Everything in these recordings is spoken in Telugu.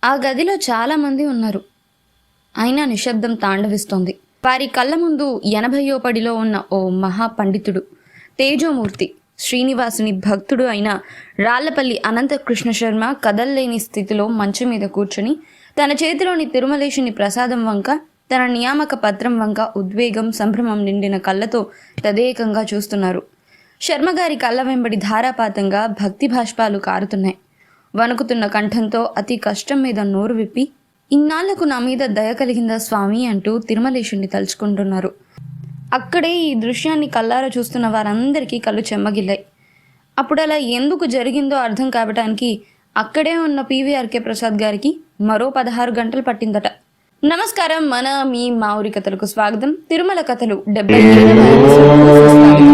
ఆ గదిలో చాలామంది ఉన్నారు. అయినా నిశ్శబ్దం తాండవిస్తోంది. వారి కళ్ళ ముందు 80వ పడిలో ఉన్న ఓ మహాపండితుడు, తేజోమూర్తి, శ్రీనివాసుని భక్తుడు అయిన రాళ్లపల్లి అనంతకృష్ణ శర్మ కదల్లేని స్థితిలో మంచం మీద కూర్చొని తన చేతిలోని తిరుమలేశుని ప్రసాదం వంక, తన నియామక పత్రం వంక ఉద్వేగం, సంభ్రమం నిండిన కళ్ళతో తదేకంగా చూస్తున్నారు. శర్మగారి కళ్ళ వెంబడి ధారాపాతంగా భక్తి భాష్పాలు కారుతున్నాయి. వణుకుతున్న కంఠంతో అతి కష్టం మీద నోరు విప్పి, ఇన్నాళ్లకు నా మీద దయ కలిగిందా స్వామి అంటూ తిరుమలేశుణ్ణి తలుచుకుంటున్నారు. అక్కడే ఈ దృశ్యాన్ని కల్లారా చూస్తున్న వారందరికీ కళ్ళు చెమ్మగిల్లాయి. అప్పుడు అలా ఎందుకు జరిగిందో అర్థం కావటానికి అక్కడే ఉన్న పీవీఆర్కే ప్రసాద్ గారికి మరో 16 గంటలు పట్టిందట. నమస్కారం, మీ మావురి కథలకు స్వాగతం. తిరుమల కథలు 77వ ఎపిసోడ్కు సుస్వాగతం.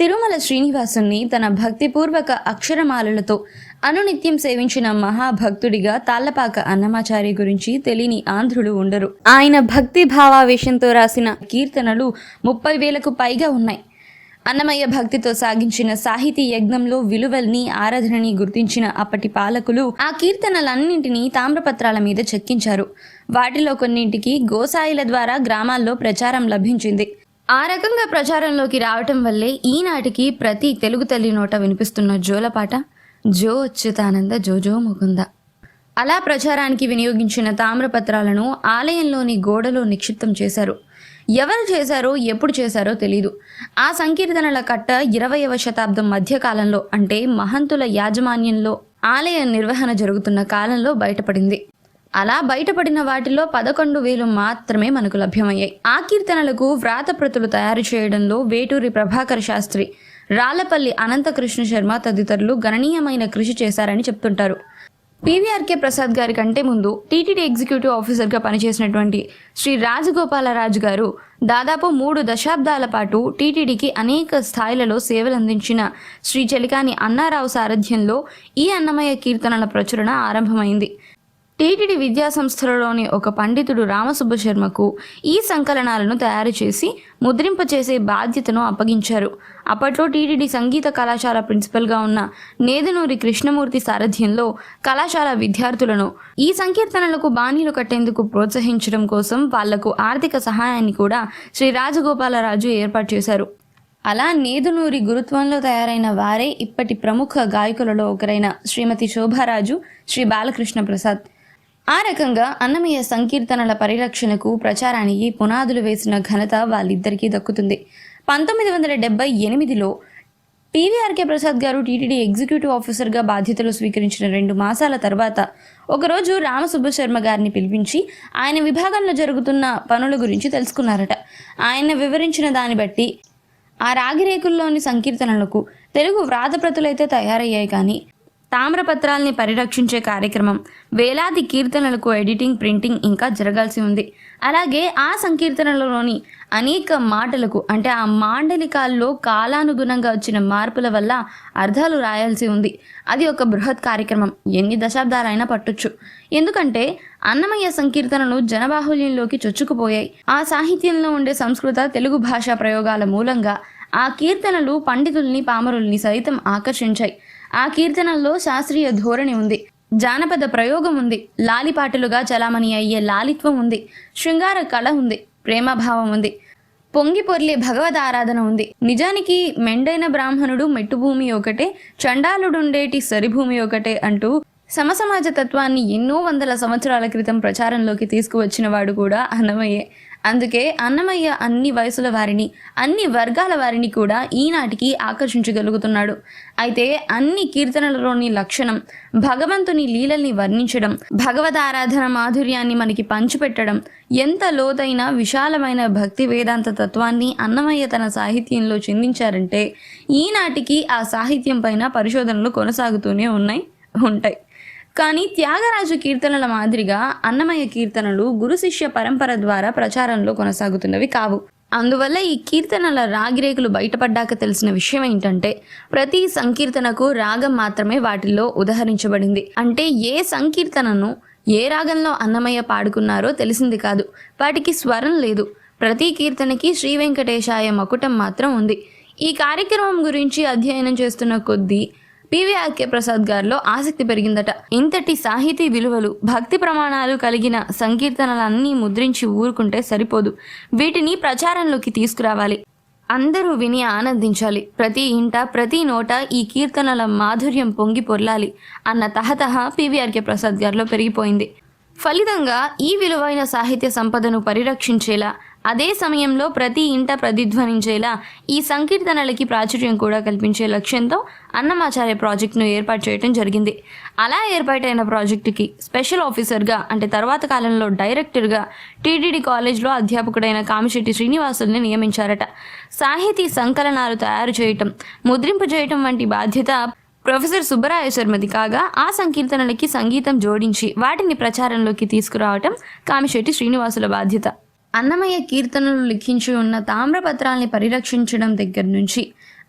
తిరుమల శ్రీనివాసుని తన భక్తిపూర్వక అక్షరమాలలతో అనునిత్యం సేవించిన మహాభక్తుడిగా తాళ్లపాక అన్నమాచారి గురించి తెలియని ఆంధ్రులు ఉండరు. ఆయన భక్తి భావావేశంతో రాసిన కీర్తనలు 30,000కు పైగా ఉన్నాయి. అన్నమయ్య భక్తితో సాగించిన సాహితీ యజ్ఞంలో విలువల్ని, ఆరాధనని గుర్తించిన అప్పటి పాలకులు ఆ కీర్తనలన్నింటినీ తామ్రపత్రాల మీద చెక్కించారు. వాటిలో కొన్నింటికి గోసాయిల ద్వారా గ్రామాల్లో ప్రచారం లభించింది. ఆ రకంగా ప్రచారంలోకి రావటం వల్లే ఈనాటికి ప్రతి తెలుగు తల్లి నోట వినిపిస్తున్న జోలపాట జో అచ్యుతానంద జోజో ముకుంద. అలా ప్రచారానికి వినియోగించిన తామ్రపత్రాలను ఆలయంలోని గోడలో నిక్షిప్తం చేశారు. ఎవరు చేశారో, ఎప్పుడు చేశారో తెలీదు. ఆ సంకీర్తనల కట్ట 20వ శతాబ్దం మధ్యకాలంలో, అంటే మహంతుల యాజమాన్యంలో ఆలయ నిర్వహణ జరుగుతున్న కాలంలో బయటపడింది. అలా బయటపడిన వాటిలో 11,000 మాత్రమే మనకు లభ్యమయ్యాయి. ఆ కీర్తనలకు వ్రాతప్రతులు తయారు చేయడంలో వేటూరి ప్రభాకర శాస్త్రి, రాళ్లపల్లి అనంతకృష్ణ శర్మ తదితరులు గణనీయమైన కృషి చేశారని చెప్తుంటారు. పీవీఆర్కే ప్రసాద్ గారి కంటే ముందు టీటీడీ ఎగ్జిక్యూటివ్ ఆఫీసర్గా పనిచేసినటువంటి శ్రీ రాజగోపాలరాజు గారు దాదాపు 3 దశాబ్దాల పాటు టీటీడీకి అనేక స్థాయిలలో సేవలు అందించిన శ్రీ చెలికాని అన్నారావు సారథ్యంలో ఈ అన్నమయ్య కీర్తనల ప్రచురణ ఆరంభమైంది. టీటీడీ విద్యా సంస్థలలోని ఒక పండితుడు రామసుబ్బ శర్మకు ఈ సంకలనాలను తయారు చేసి ముద్రింపచేసే బాధ్యతను అప్పగించారు. అప్పట్లో టీటీడీ సంగీత కళాశాల ప్రిన్సిపల్గా ఉన్న నేదునూరి కృష్ణమూర్తి సారథ్యంలో కళాశాల విద్యార్థులను ఈ సంకీర్తనలకు బాణీలు కట్టేందుకు ప్రోత్సహించడం కోసం వాళ్లకు ఆర్థిక సహాయాన్ని కూడా శ్రీ రాజగోపాలరాజు ఏర్పాటు చేశారు. అలా నేదునూరి గురుత్వంలో తయారైన వారే ఇప్పటి ప్రముఖ గాయకులలో ఒకరైన శ్రీమతి శోభారాజు, శ్రీ బాలకృష్ణ ప్రసాద్. ఆ రకంగా అన్నమయ్య సంకీర్తనల పరిరక్షణకు, ప్రచారానికి పునాదులు వేసిన ఘనత వాళ్ళిద్దరికీ దక్కుతుంది. 1978లో పీవీఆర్కే ప్రసాద్ గారు టీటీడీ ఎగ్జిక్యూటివ్ ఆఫీసర్గా బాధ్యతలు స్వీకరించిన 2 మాసాల తర్వాత ఒకరోజు రామసుబ్బ శర్మ గారిని పిలిపించి ఆయన విభాగంలో జరుగుతున్న పనుల గురించి తెలుసుకున్నారట. ఆయన వివరించిన దాన్ని బట్టి ఆ రాగిరేకుల్లోని సంకీర్తనలకు తెలుగు వ్రాతప్రతులైతే తయారయ్యాయి, కానీ తామ్రపత్రాల్ని పరిరక్షించే కార్యక్రమం, వేలాది కీర్తనలకు ఎడిటింగ్, ప్రింటింగ్ ఇంకా జరగాల్సి ఉంది. అలాగే ఆ సంకీర్తనలలోని అనేక మాటలకు, అంటే ఆ మాండలికాల్లో కాలానుగుణంగా వచ్చిన మార్పుల వల్ల అర్థాలు రాయాల్సి ఉంది. అది ఒక బృహత్ కార్యక్రమం. ఎన్ని దశాబ్దాలైనా పట్టొచ్చు. ఎందుకంటే అన్నమయ్య సంకీర్తనలు జనబాహుల్యంలోకి చొచ్చుకుపోయాయి. ఆ సాహిత్యంలో ఉండే సంస్కృత, తెలుగు భాషా ప్రయోగాల మూలంగా ఆ కీర్తనలు పండితుల్ని, పామరుల్ని సైతం ఆకర్షించాయి. ఆ కీర్తనల్లో శాస్త్రీయ ధోరణి ఉంది, జానపద ప్రయోగం ఉంది, లాలిపాటలుగా చలామణి అయ్యే లాలిత్వం ఉంది, శృంగార కళ ఉంది, ప్రేమభావం ఉంది, పొంగి పొర్లే భగవద్ ఆరాధన ఉంది. నిజానికి మెండైన బ్రాహ్మణుడు మెట్టుభూమి ఒకటే, చండాలుడుండేటి సరిభూమి ఒకటే అంటూ సమసమాజ తత్వాన్ని ఎన్నో వందల సంవత్సరాల క్రితం ప్రచారంలోకి తీసుకువచ్చిన వాడు కూడా అన్నమయ్యే. అందుకే అన్నమయ్య అన్ని వయసుల వారిని, అన్ని వర్గాల వారిని కూడా ఈనాటికి ఆకర్షించగలుగుతున్నాడు. అయితే అన్ని కీర్తనలలోని లక్షణం భగవంతుని లీలల్ని వర్ణించడం, భగవద్ ఆరాధన మాధుర్యాన్ని మనకి పంచిపెట్టడం, ఎంత లోతైన విశాలమైన భక్తి వేదాంత తత్వాన్ని అన్నమయ్య తన సాహిత్యంలో చిందించారంటే ఈనాటికి ఆ సాహిత్యం పైన పరిశోధనలు కొనసాగుతూనే ఉంటాయి. కానీ త్యాగరాజు కీర్తనల మాదిరిగా అన్నమయ్య కీర్తనలు గురు శిష్య పరంపర ద్వారా ప్రచారంలో కొనసాగుతున్నవి కావు. అందువల్ల ఈ కీర్తనల రాగిరేకులు బయటపడ్డాక తెలిసిన విషయం ఏంటంటే ప్రతి సంకీర్తనకు రాగం మాత్రమే వాటిల్లో ఉదహరించబడింది. అంటే ఏ సంకీర్తనను ఏ రాగంలో అన్నమయ్య పాడుకున్నారో తెలిసింది కాదు. వాటికి స్వరం లేదు. ప్రతి కీర్తనకి శ్రీ వెంకటేశాయ మకుటం మాత్రం ఉంది. ఈ కార్యక్రమం గురించి అధ్యయనం చేస్తున్న కొద్దీ పివిఆర్కే ప్రసాద్ గారిలో ఆసక్తి పెరిగిందట. ఇంతటి సాహితీ విలువలు, భక్తి ప్రమాణాలు కలిగిన సంకీర్తనలన్నీ ముద్రించి ఊరుకుంటే సరిపోదు. వీటిని ప్రచారంలోకి తీసుకురావాలి. అందరూ విని ఆనందించాలి. ప్రతి ఇంట ప్రతి నోట ఈ కీర్తనల మాధుర్యం పొంగి పొర్లాలి అన్న తహతహ పివిఆర్కే ప్రసాద్ గారిలో పెరిగిపోయింది. ఫలితంగా ఈ విలువైన సాహిత్య సంపదను పరిరక్షించేలా, అదే సమయంలో ప్రతి ఇంట ప్రతిధ్వనించేలా ఈ సంకీర్తనలకి ప్రాచుర్యం కూడా కల్పించే లక్ష్యంతో అన్నమాచార్య ప్రాజెక్టును ఏర్పాటు చేయడం జరిగింది. అలా ఏర్పాటైన ప్రాజెక్టుకి స్పెషల్ ఆఫీసర్గా, అంటే తర్వాత కాలంలో డైరెక్టర్గా టీటీడీ కాలేజ్లో అధ్యాపకుడైన కామిశెట్టి శ్రీనివాసుల్ని నియమించారట. సాహితీ సంకలనాలు తయారు చేయటం, ముద్రింపు చేయటం వంటి బాధ్యత ప్రొఫెసర్ సుబ్బరాయ శర్మది కాగా, ఆ సంకీర్తనలకి సంగీతం జోడించి వాటిని ప్రచారంలోకి తీసుకురావటం కామిశెట్టి శ్రీనివాసుల బాధ్యత. అన్నమయ్య కీర్తనలు లిఖించి ఉన్న తామ్రపత్రాల్ని పరిరక్షించడం దగ్గర నుంచి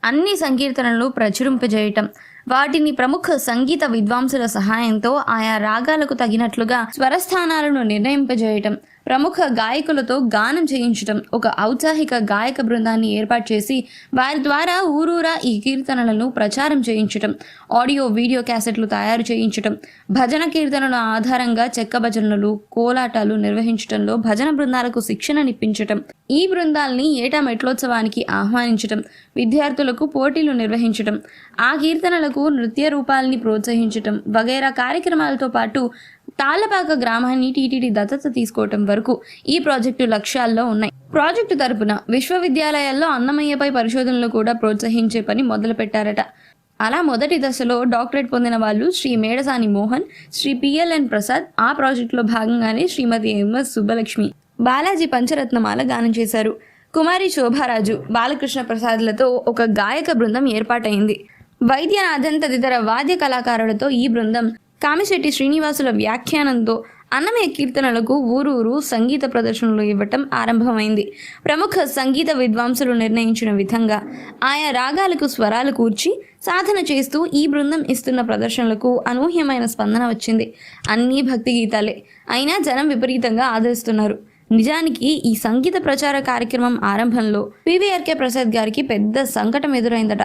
అన్ని సంకీర్తనలు ప్రచురింపజేయటం, వాటిని ప్రముఖ సంగీత విద్వాంసుల సహాయంతో ఆయా రాగాలకు తగినట్లుగా స్వరస్థానాలను నిర్ణయింపజేయటం, ప్రముఖ గాయకులతో గానం చేయించటం, ఒక ఔత్సాహిక గాయక బృందాన్ని ఏర్పాటు చేసి వారి ద్వారా ఊరూరా ఈ కీర్తనలను ప్రచారం చేయించటం, ఆడియో వీడియో క్యాసెట్లు తయారు చేయించటం, భజన కీర్తనల ఆధారంగా చెక్క భజనలు, కోలాటాలు నిర్వహించటంలో భజన బృందాలకు శిక్షణనిప్పించటం, ఈ బృందాల్ని ఏటా మెట్లోత్సవానికి ఆహ్వానించటం, విద్యార్థులకు పోటీలు నిర్వహించటం, ఆ కీర్తనలకు నృత్య రూపాలని ప్రోత్సహించటం వగైరా కార్యక్రమాలతో పాటు తాళ్లపాక గ్రామాన్ని టీటీడీ దత్తత తీసుకోవటం వరకు ఈ ప్రాజెక్టు లక్ష్యాల్లో ఉన్నాయి. ప్రాజెక్టు తరపున విశ్వవిద్యాలయాల్లో అన్నమయ్యపై పరిశోధనలు కూడా ప్రోత్సహించే పని మొదలు పెట్టారట. అలా మొదటి దశలో డాక్టరేట్ పొందిన వాళ్ళు శ్రీ మేడసాని మోహన్, శ్రీ పిఎల్ఎన్ ప్రసాద్, ఆ ప్రాజెక్టులో భాగంగానే శ్రీమతి ఎంఎస్ సుబ్బలక్ష్మి, బాలాజీ పంచరత్నమాల గానం చేశారు. కుమారి శోభారాజు, బాలకృష్ణ ప్రసాద్లతో ఒక గాయక బృందం ఏర్పాటైంది. వైద్యనాథన్ తదితర వాద్య కళాకారులతో ఈ బృందం కామిశెట్టి శ్రీనివాసుల వ్యాఖ్యానంతో అన్నమయ్య కీర్తనలకు ఊరూరు సంగీత ప్రదర్శనలు ఇవ్వటం ఆరంభమైంది. ప్రముఖ సంగీత విద్వాంసులు నిర్ణయించిన విధంగా ఆయా రాగాలకు స్వరాలు కూర్చి సాధన చేస్తూ ఈ బృందం ఇస్తున్న ప్రదర్శనలకు అనూహ్యమైన స్పందన వచ్చింది. అన్నీ భక్తి గీతాలే, అయినా జనం విపరీతంగా ఆదరిస్తున్నారు. నిజానికి ఈ సంగీత ప్రచార కార్యక్రమం ఆరంభంలో పివిఆర్కే ప్రసాద్ గారికి పెద్ద సంకటం ఎదురైందట.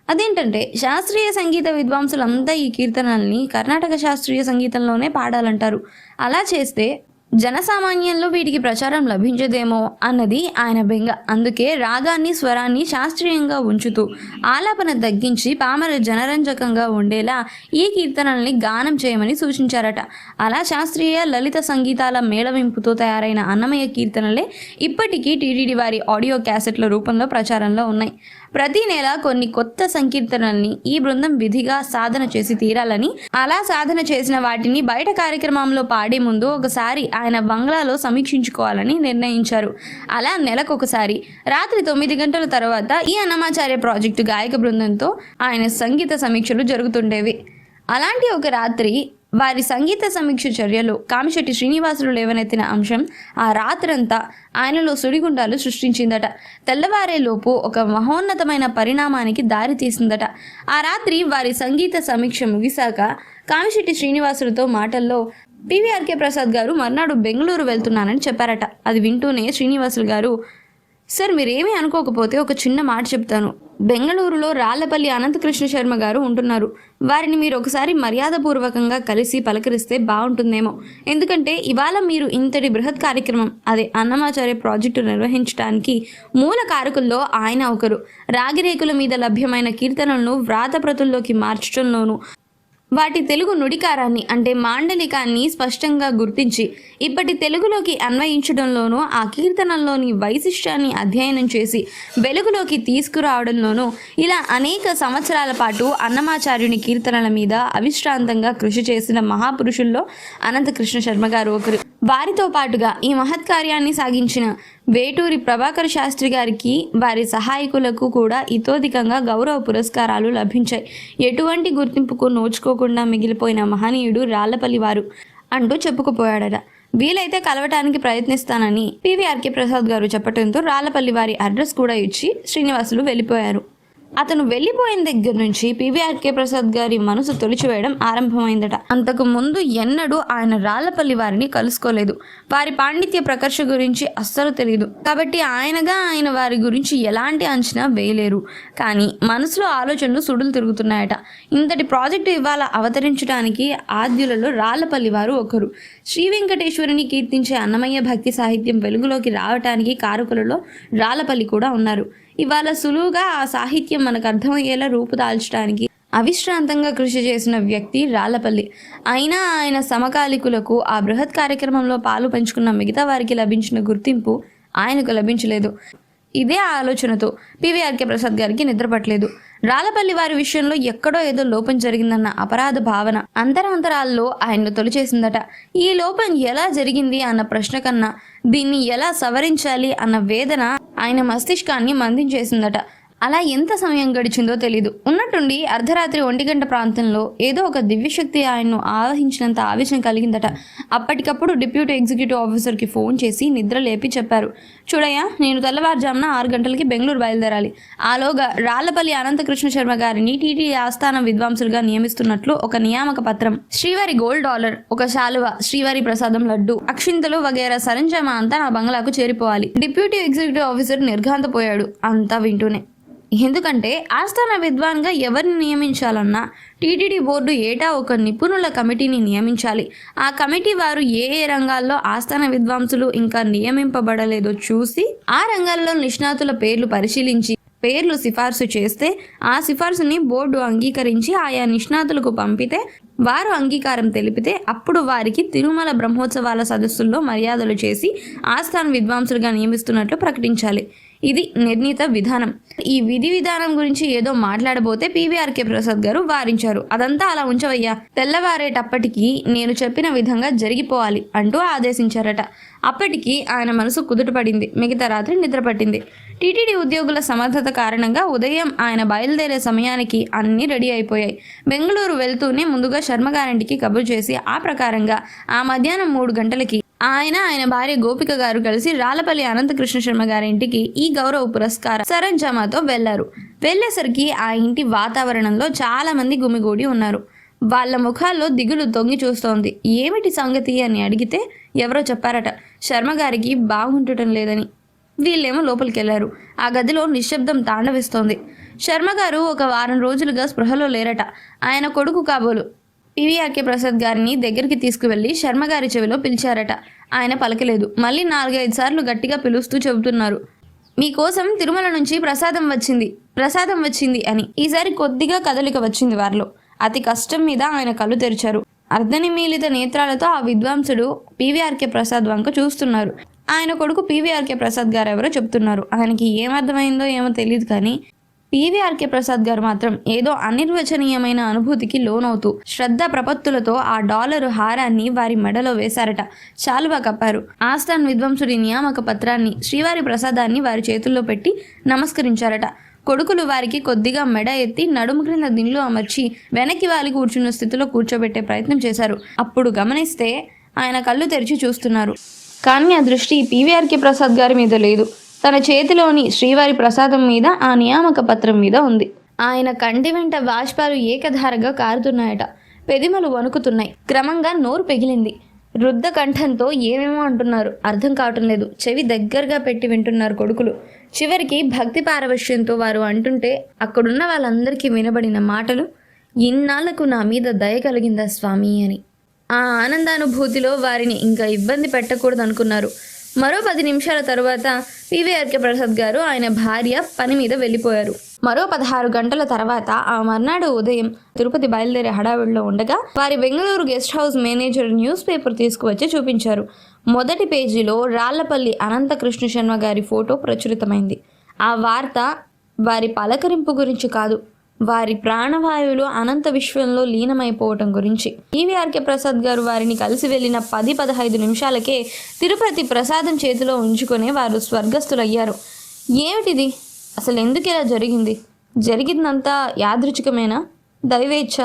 అదేంటంటే, శాస్త్రీయ సంగీత విద్వాంసులంతా ఈ కీర్తనల్ని కర్ణాటక శాస్త్రీయ సంగీతంలోనే పాడాలంటారు. అలా చేస్తే జనసామాన్యంలో వీటికి ప్రచారం లభించదేమో అన్నది ఆయన బెంగ. అందుకే రాగాన్ని, స్వరాన్ని శాస్త్రీయంగా ఉంచుతూ ఆలాపన తగ్గించి పామర జనరంజకంగా ఉండేలా ఈ కీర్తనల్ని గానం చేయమని సూచించారట. అలా శాస్త్రీయ లలిత సంగీతాల మేళవింపుతో తయారైన అన్నమయ్య కీర్తనలే ఇప్పటికీ టీటీడీ వారి ఆడియో క్యాసెట్ల రూపంలో ప్రచారంలో ఉన్నాయి. ప్రతి నెల కొన్ని కొత్త సంకీర్తనల్ని ఈ బృందం విధిగా సాధన చేసి తీరాలని, అలా సాధన చేసిన వాటిని బయట కార్యక్రమంలో పాడే ముందు ఒకసారి ఆయన బంగ్లాలో సమీక్షించుకోవాలని నిర్ణయించారు. అలా నెలకొకసారి రాత్రి 9 గంటల తర్వాత ఈ అన్నమాచార్య ప్రాజెక్టు గాయక బృందంతో ఆయన సంగీత సమీక్షలు జరుగుతుండేవి. అలాంటి ఒక రాత్రి వారి సంగీత సమీక్ష చర్యలో కామిశెట్టి శ్రీనివాసులు లేవనెత్తిన అంశం ఆ రాత్రంతా ఆయనలో సుడిగుండాలు సృష్టించిందట. తెల్లవారేలోపు ఒక మహోన్నతమైన పరిణామానికి దారి తీసిందట. ఆ రాత్రి వారి సంగీత సమీక్ష ముగిశాక కామిశెట్టి శ్రీనివాసులతో మాటల్లో పివిఆర్కే ప్రసాద్ గారు మర్నాడు బెంగళూరు వెళ్తున్నానని చెప్పారట. అది వింటూనే శ్రీనివాసులు గారు, సార్ మీరేమీ అనుకోకపోతే ఒక చిన్న మాట చెప్తాను. బెంగళూరులో రాళ్లపల్లి అనంతకృష్ణ శర్మ గారు ఉంటున్నారు. వారిని మీరు ఒకసారి మర్యాదపూర్వకంగా కలిసి పలకరిస్తే బాగుంటుందేమో. ఎందుకంటే ఇవాళ మీరు ఇంతటి బృహత్ కార్యక్రమం, అదే అన్నమాచార్య ప్రాజెక్టు నిర్వహించడానికి మూల కారకుల్లో ఆయన ఒకరు. రాగిరేకుల మీద లభ్యమైన కీర్తనలను వ్రాతప్రతుల్లోకి మార్చడంలోనూ, వాటి తెలుగు నుడికారాన్ని అంటే మాండలికాన్ని స్పష్టంగా గుర్తించి ఇప్పటి తెలుగులోకి అన్వయించడంలోనూ, ఆ కీర్తనల్లోని వైశిష్ట్యాన్ని అధ్యయనం చేసి వెలుగులోకి తీసుకురావడంలోనూ ఇలా అనేక సంవత్సరాల పాటు అన్నమాచార్యుని కీర్తనల మీద అవిశ్రాంతంగా కృషి చేసిన మహాపురుషుల్లో అనంతకృష్ణ శర్మ గారు ఒకరు. వారితో పాటుగా ఈ మహత్కార్యాన్ని సాగించిన వేటూరి ప్రభాకర్ శాస్త్రి గారికి, వారి సహాయకులకు కూడా ఇతోధికంగా గౌరవ పురస్కారాలు లభించాయి. ఎటువంటి గుర్తింపుకు నోచుకోకుండా మిగిలిపోయిన మహనీయుడు రాళ్లపల్లి వారు అంటూ చెప్పుకుపోయాడట. వీలైతే కలవటానికి ప్రయత్నిస్తానని పివిఆర్కే ప్రసాద్ గారు చెప్పడంతో రాళ్లపల్లి వారి అడ్రస్ కూడా ఇచ్చి శ్రీనివాసులు వెళ్ళిపోయారు. అతను వెళ్ళిపోయిన దగ్గర నుంచి పివిఆర్కే ప్రసాద్ గారి మనసు తొలిచివేయడం ఆరంభమైందట. అంతకు ముందు ఎన్నడూ ఆయన రాళ్లపల్లి వారిని కలుసుకోలేదు. వారి పాండిత్య ప్రకర్ష గురించి అస్సలు తెలియదు. కాబట్టి ఆయన వారి గురించి ఎలాంటి అంచనా వేయలేరు. కానీ మనసులో ఆలోచనలు సుడులు తిరుగుతున్నాయట. ఇంతటి ప్రాజెక్టు ఇవాళ అవతరించడానికి ఆద్యులలో రాళ్లపల్లి వారు ఒకరు. శ్రీ వెంకటేశ్వరుని కీర్తించే అన్నమయ్య భక్తి సాహిత్యం వెలుగులోకి రావటానికి కారకులలో రాళ్లపల్లి కూడా ఉన్నారు. ఇవాళ సులువుగా ఆ సాహిత్యం మనకు అర్థమయ్యేలా రూపుదాల్చడానికి అవిశ్రాంతంగా కృషి చేసిన వ్యక్తి రాళ్లపల్లి. అయినా ఆయన సమకాలికులకు ఆ బృహత్ కార్యక్రమంలో పాలు పంచుకున్న మిగతా వారికి లభించిన గుర్తింపు ఆయనకు లభించలేదు. ఇదే ఆలోచనతో పివిఆర్కే ప్రసాద్ గారికి నిద్రపట్టలేదు. రాళ్లపల్లి వారి విషయంలో ఎక్కడో ఏదో లోపం జరిగిందన్న అపరాధ భావన అంతరాంతరాల్లో ఆయన్ను తొలిచేసిందట. ఈ లోపం ఎలా జరిగింది అన్న ప్రశ్న కన్నా దీన్ని ఎలా సవరించాలి అన్న వేదన ఆయన మస్తిష్కాన్ని మందించేసిందట. అలా ఎంత సమయం గడిచిందో తెలీదు. ఉన్నట్టుండి అర్ధరాత్రి 1 గంట ప్రాంతంలో ఏదో ఒక దివ్యశక్తి ఆయన్ను ఆవహించినంత ఆవేశం కలిగిందట. అప్పటికప్పుడు డిప్యూటీ ఎగ్జిక్యూటివ్ ఆఫీసర్కి ఫోన్ చేసి నిద్ర లేపి చెప్పారు, చూడయ్యా, నేను తెల్లవారుజామున 6 గంటలకి బెంగళూరు బయలుదేరాలి. ఆలోగా రాళ్లపల్లి అనంతకృష్ణ శర్మ గారిని టీటీడీ ఆస్థాన విద్వాంసులుగా నియమిస్తున్నట్లు ఒక నియామక పత్రం, శ్రీవారి $1 ఒక శాలువ, శ్రీవారి ప్రసాదం లడ్డు, అక్షింతలు వగేరా సరంజామా అంతా నా బంగ్లాకు చేరిపోవాలి. డిప్యూటీ ఎగ్జిక్యూటివ్ ఆఫీసర్ నిర్ఘాంతపోయాడు అంతా వింటూనే. ఎందుకంటే ఆస్థాన విద్వాన్గా ఎవరిని నియమించాలన్నా టీటీడీ బోర్డు ఏటా ఒక నిపుణుల కమిటీని నియమించాలి. ఆ కమిటీ వారు ఏ రంగాల్లో ఆస్థాన విద్వాంసులు ఇంకా నియమింపబడలేదో చూసి ఆ రంగాల్లో నిష్ణాతుల పేర్లు పరిశీలించి పేర్లు సిఫార్సు చేస్తే ఆ సిఫార్సుని బోర్డు అంగీకరించి ఆయా నిష్ణాతులకు పంపితే వారు అంగీకారం తెలిపితే అప్పుడు వారికి తిరుమల బ్రహ్మోత్సవాల సదస్సుల్లో మర్యాదలు చేసి ఆస్థాన విద్వాంసులుగా నియమిస్తున్నట్లు ప్రకటించాలి. ఇది నిర్ణీత విధానం. ఈ విధి విధానం గురించి ఏదో మాట్లాడబోతే పివిఆర్కే ప్రసాద్ గారు వారించారు, అదంతా అలా ఉంచవయ్యా, తెల్లవారేటప్పటికీ నేను చెప్పిన విధంగా జరిగిపోవాలి అంటూ ఆదేశించారట. అప్పటికి ఆయన మనసు కుదుటపడింది. మిగతా రాత్రి నిద్రపట్టింది. టీటీడీ ఉద్యోగుల సమర్థత కారణంగా ఉదయం ఆయన బయలుదేరే సమయానికి అన్నీ రెడీ అయిపోయాయి. బెంగళూరు వెళ్తూనే ముందుగా శర్మగారింటికి కబురు చేసి ఆ ప్రకారంగా ఆ మధ్యాహ్నం 3 గంటలకి ఆయన భార్య గోపిక గారు కలిసి రాళ్లపల్లి అనంతకృష్ణ శర్మ గారి ఇంటికి ఈ గౌరవ పురస్కార సరంజామాతో వెళ్లారు. వెళ్లేసరికి ఆ ఇంటి వాతావరణంలో చాలా మంది గుమిగూడి ఉన్నారు. వాళ్ళ ముఖాల్లో దిగులు తొంగి చూస్తోంది. ఏమిటి సంగతి అని అడిగితే ఎవరో చెప్పారట, శర్మగారికి బాగుండటం లేదని. వీళ్ళేమో లోపలికెళ్లారు. ఆ గదిలో నిశ్శబ్దం తాండవిస్తోంది. శర్మగారు ఒక వారం రోజులుగా స్పృహలో లేరట. ఆయన కొడుకు కాబోలు పివిఆర్కే ప్రసాద్ గారిని దగ్గరికి తీసుకువెళ్ళి శర్మగారి చెవిలో పిలిచారట. ఆయన పలకలేదు. మళ్ళీ 4-5 సార్లు గట్టిగా పిలుస్తూ చెబుతున్నారు, మీకోసం తిరుమల నుంచి ప్రసాదం వచ్చింది అని. ఈసారి కొద్దిగా కదలిక వచ్చింది వారిలో. అతి కష్టం మీద ఆయన కళ్ళు తెరిచారు. అర్ధనిమీలిత నేత్రాలతో ఆ విద్వాంసుడు పివిఆర్కే ప్రసాద్ వంక చూస్తున్నారు. ఆయన కొడుకు పివిఆర్కే ప్రసాద్ గారు ఎవరో చెప్తున్నారు. ఆయనకి ఏమర్థమైందో ఏమో తెలియదు కానీ పివిఆర్కే ప్రసాద్ గారు మాత్రం ఏదో అనిర్వచనీయమైన అనుభూతికి లోనవుతూ శ్రద్ధ ప్రపత్తులతో ఆ $1 హారాన్ని వారి మెడలో వేశారట. శాలువా కప్పారు. ఆస్థాన్ విద్వాంసుడి నియామక పత్రాన్ని, శ్రీవారి ప్రసాదాన్ని వారి చేతుల్లో పెట్టి నమస్కరించారట. కొడుకులు వారికి కొద్దిగా మెడ ఎత్తి నడుము క్రింద దిండ్లు అమర్చి వెనక్కి వాలి కూర్చున్న స్థితిలో కూర్చోబెట్టే ప్రయత్నం చేశారు. అప్పుడు గమనిస్తే ఆయన కళ్ళు తెరిచి చూస్తున్నారు. కానీ ఆ దృష్టి పివిఆర్కే ప్రసాద్ గారి మీద లేదు. తన చేతిలోని శ్రీవారి ప్రసాదం మీద, ఆ నియామక పత్రం మీద ఉంది. ఆయన కంటి వెంట బాష్పాలు ఏకధారగా కారుతున్నాయట. పెదిమలు వణుకుతున్నాయి. క్రమంగా నోరు పెగిలింది. రుద్ధ కంఠంతో ఏమేమో అంటున్నారు. అర్థం కావటం లేదు. చెవి దగ్గరగా పెట్టి వింటున్నారు కొడుకులు. చివరికి భక్తి పారవశ్యంతో వారు అంటుంటే అక్కడున్న వాళ్ళందరికీ వినబడిన మాటలు, ఇన్నాళ్లకు నా మీద దయ కలిగిందా స్వామి అని. ఆ ఆనందానుభూతిలో వారిని ఇంకా ఇబ్బంది పెట్టకూడదు అనుకున్నారు. మరో 10 నిమిషాల తరువాత పివిఆర్కే ప్రసాద్ గారు, ఆయన భార్య పని మీద వెళ్ళిపోయారు. మరో 16 గంటల తర్వాత ఆ మర్నాడు ఉదయం తిరుపతి బయలుదేరే హడావిడిలో ఉండగా వారి Bengaluru guest house manager news paper తీసుకువచ్చి చూపించారు. మొదటి పేజీలో రాళ్లపల్లి అనంతకృష్ణ శర్మ గారి ఫోటో ప్రచురితమైంది. ఆ వార్త వారి పలకరింపు గురించి కాదు, వారి ప్రాణవాయువులు అనంత విశ్వంలో లీనమైపోవటం గురించి. పివిఆర్కే ప్రసాద్ గారు వారిని కలిసి వెళ్ళిన 10-15 నిమిషాలకే తిరుపతి ప్రసాదం చేతిలో ఉంచుకొని వారు స్వర్గస్థులయ్యారు. ఏమిటిది? అసలు ఎందుకు ఇలా జరిగింది? జరిగిందంతా యాదృచ్ఛికమేనా? దైవేచ్ఛ?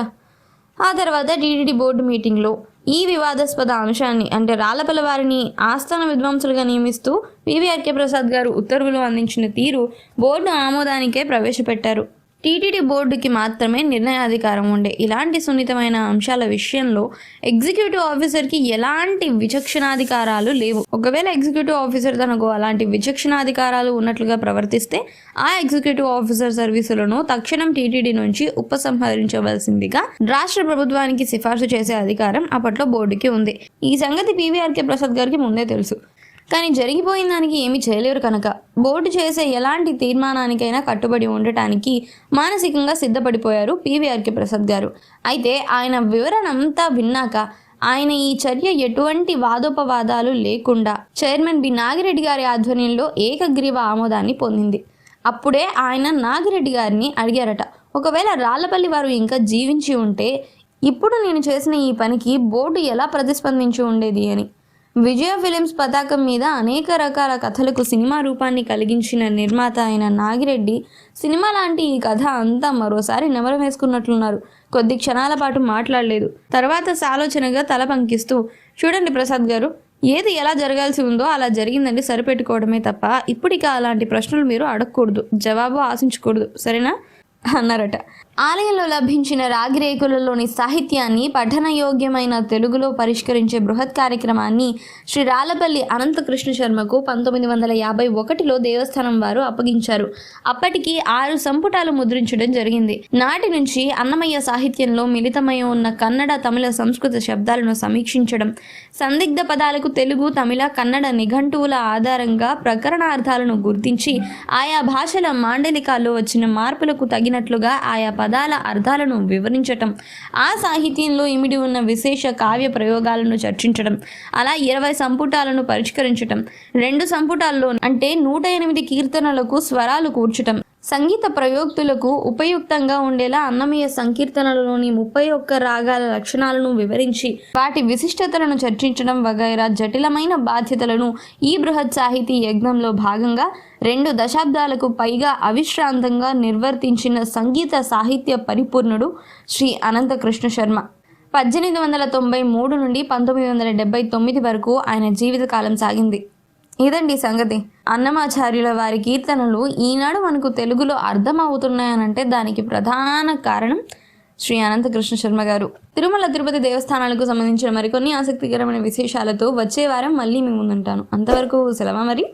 ఆ తర్వాత టీటీడీ బోర్డు మీటింగ్లో ఈ వివాదాస్పద అంశాన్ని, అంటే రాళ్లపల్లి వారిని ఆస్థాన విద్వాంసులుగా నియమిస్తూ పివిఆర్కే ప్రసాద్ గారు ఉత్తర్వులు అందించిన తీరు బోర్డు ఆమోదానికే ప్రవేశపెట్టారు. టీటీడీ బోర్డుకి మాత్రమే నిర్ణయాధికారం ఉండే ఇలాంటి సున్నితమైన అంశాల విషయంలో ఎగ్జిక్యూటివ్ ఆఫీసర్కి ఎలాంటి విచక్షణాధికారాలు లేవు. ఒకవేళ ఎగ్జిక్యూటివ్ ఆఫీసర్ తనకు అలాంటి విచక్షణాధికారాలు ఉన్నట్లుగా ప్రవర్తిస్తే ఆ ఎగ్జిక్యూటివ్ ఆఫీసర్ సర్వీసులను తక్షణం టీటీడీ నుంచి ఉపసంహరించవలసిందిగా రాష్ట్ర ప్రభుత్వానికి సిఫార్సు చేసే అధికారం అప్పట్లో బోర్డుకి ఉంది. ఈ సంగతి పీవీఆర్కే ప్రసాద్ గారికి ముందే తెలుసు. కానీ జరిగిపోయిన దానికి ఏమీ చేయలేరు కనుక బోర్డు చేసే ఎలాంటి తీర్మానానికైనా కట్టుబడి ఉండటానికి మానసికంగా సిద్ధపడిపోయారు పీవీఆర్కే ప్రసాద్ గారు. అయితే ఆయన వివరణ అంతా విన్నాక ఆయన ఈ చర్య ఎటువంటి వాదోపవాదాలు లేకుండా చైర్మన్ బి నాగిరెడ్డి గారి ఆధ్వర్యంలో ఏకగ్రీవ ఆమోదాన్ని పొందింది. అప్పుడే ఆయన నాగిరెడ్డి గారిని అడిగారట, ఒకవేళ రాళ్లపల్లి వారు ఇంకా జీవించి ఉంటే ఇప్పుడు నేను చేసిన ఈ పనికి బోర్డు ఎలా ప్రతిస్పందించి ఉండేది అని. విజయ ఫిలిమ్స్ పతాకం మీద అనేక రకాల కథలకు సినిమా రూపాన్ని కలిగించిన నిర్మాత అయిన నాగిరెడ్డి సినిమా లాంటి ఈ కథ అంతా మరోసారి నెమరు వేసుకున్నట్లున్నారు. కొద్ది క్షణాల పాటు మాట్లాడలేదు. తర్వాత సాలోచనగా తల పంకిస్తూ, చూడండి ప్రసాద్ గారు, ఏది ఎలా జరగాల్సి ఉందో అలా జరిగిందండి, సరిపెట్టుకోవడమే తప్ప ఇప్పటిక అలాంటి ప్రశ్నలు మీరు అడగకూడదు, జవాబు ఆశించకూడదు, సరేనా అన్నారట. ఆలయంలో లభించిన రాగిరేకులలోని సాహిత్యాన్ని పఠనయోగ్యమైన తెలుగులో పరిష్కరించే బృహత్ కార్యక్రమాన్ని శ్రీ రాళ్లపల్లి అనంతకృష్ణ శర్మకు 1951లో దేవస్థానం వారు అప్పగించారు. అప్పటికి 6 సంపుటాలు ముద్రించడం జరిగింది. నాటి నుంచి అన్నమయ్య సాహిత్యంలో మిళితమై ఉన్న కన్నడ, తమిళ, సంస్కృత శబ్దాలను సమీక్షించడం, సందిగ్ధ పదాలకు తెలుగు, తమిళ, కన్నడ నిఘంటువుల ఆధారంగా ప్రకరణార్థాలను గుర్తించి ఆయా భాషల మాండలికాల్లో వచ్చిన మార్పులకు తగినట్లుగా ఆయా పదాల అర్థాలను వివరించటం, ఆ సాహిత్యంలో ఇమిడి ఉన్న విశేష కావ్య ప్రయోగాలను చర్చించడం, అలా 20 సంపుటాలను పరిష్కరించటం, 2 సంపుటాల్లో అంటే 108 కీర్తనలకు స్వరాలు కూర్చటం, సంగీత ప్రయోక్తులకు ఉపయుక్తంగా ఉండేలా అన్నమయ్య సంకీర్తనలలోని 31 రాగాల లక్షణాలను వివరించి వాటి విశిష్టతలను చర్చించడం వగైరా జటిలమైన బాధ్యతలను ఈ బృహత్ సాహితీ యజ్ఞంలో భాగంగా 2 దశాబ్దాలకు పైగా అవిశ్రాంతంగా నిర్వర్తించిన సంగీత సాహిత్య పరిపూర్ణుడు శ్రీ అనంతకృష్ణ శర్మ. 1893 నుండి 1979 వరకు ఆయన జీవితకాలం సాగింది. ఇదండి సంగతి. అన్నమాచార్యుల వారి కీర్తనలు ఈనాడు మనకు తెలుగులో అర్థమవుతున్నాయనంటే దానికి ప్రధాన కారణం శ్రీ అనంతకృష్ణ శర్మ గారు. తిరుమల తిరుపతి దేవస్థానాలకు సంబంధించిన మరికొన్ని ఆసక్తికరమైన విశేషాలతో వచ్చే వారం మళ్ళీ మీ ముందుంటాను. అంతవరకు సెలవు మరి.